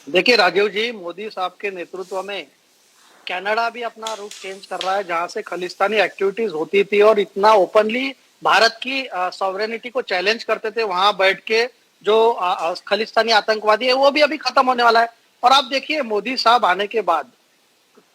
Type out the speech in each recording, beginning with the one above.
देखिए राजीव जी, मोदी साहब के नेतृत्व में कनाडा भी अपना रूट चेंज कर रहा है। जहां से खालिस्तानी एक्टिविटीज होती थी और इतना ओपनली भारत की सॉवरेनिटी को चैलेंज करते थे, वहां बैठ के जो खालिस्तानी आतंकवादी है वो भी अभी खत्म होने वाला है। और आप देखिए मोदी साहब आने के बाद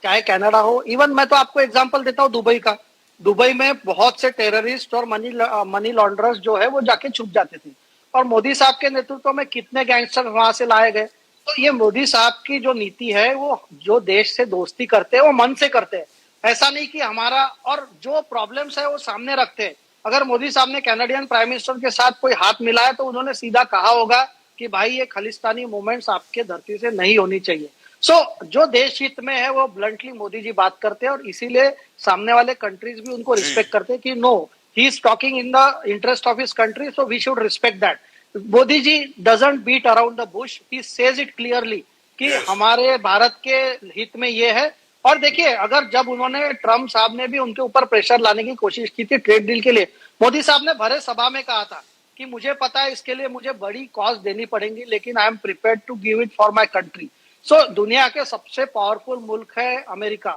चाहे कनाडा हो, इवन मैं तो आपको एग्जांपल देता हूँ दुबई का। दुबई में बहुत से टेररिस्ट और मनी लॉन्ड्रर्स जो है वो जाके छुप जाते थे, और मोदी साहब के नेतृत्व में कितने गैंगस्टर वहां से लाए गए। तो ये मोदी साहब की जो नीति है, वो जो देश से दोस्ती करते हैं वो मन से करते हैं। ऐसा नहीं कि हमारा और जो प्रॉब्लम्स है वो सामने रखते हैं। अगर मोदी साहब ने कैनेडियन प्राइम मिनिस्टर के साथ कोई हाथ मिलाया तो उन्होंने सीधा कहा होगा कि भाई ये खालिस्तानी मूवमेंट्स आपके धरती से नहीं होनी चाहिए। जो देश हित में है वो ब्लंटली मोदी जी बात करते हैं, और इसीलिए सामने वाले कंट्रीज भी उनको जी। रिस्पेक्ट करते हैं कि no, he is talking in the interest of his country, so we should respect that. Modi ji doesn't beat around the bush, he says it clearly कि यस। हमारे भारत के हित में ये है। और देखिए, अगर जब उन्होंने ट्रम्प साहब ने भी उनके ऊपर प्रेशर लाने की कोशिश की थी ट्रेड डील के लिए, मोदी साहब ने भरे सभा में कहा था कि मुझे पता है इसके लिए मुझे बड़ी कॉस्ट देनी पड़ेगी, लेकिन I am prepared to give it for my country. दुनिया के सबसे पावरफुल मुल्क है अमेरिका,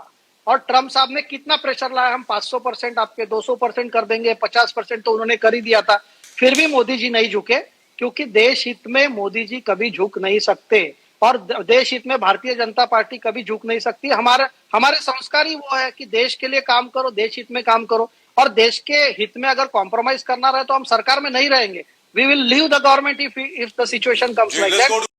और ट्रम्प साहब ने कितना प्रेशर लाया, हम 500% आपके 200% कर देंगे, 50% तो उन्होंने कर ही दिया था। फिर भी मोदी जी नहीं झुके, क्योंकि देश हित में मोदी जी कभी झुक नहीं सकते, और देश हित में भारतीय जनता पार्टी कभी झुक नहीं सकती। हमारे हमारे संस्कार ही वो है कि देश के लिए काम करो, देश हित में काम करो, और देश के हित में अगर कॉम्प्रोमाइज करना रहे तो हम सरकार में नहीं रहेंगे। We will leave the government if the situation comes जी, लाइक लेट्स दैट। गो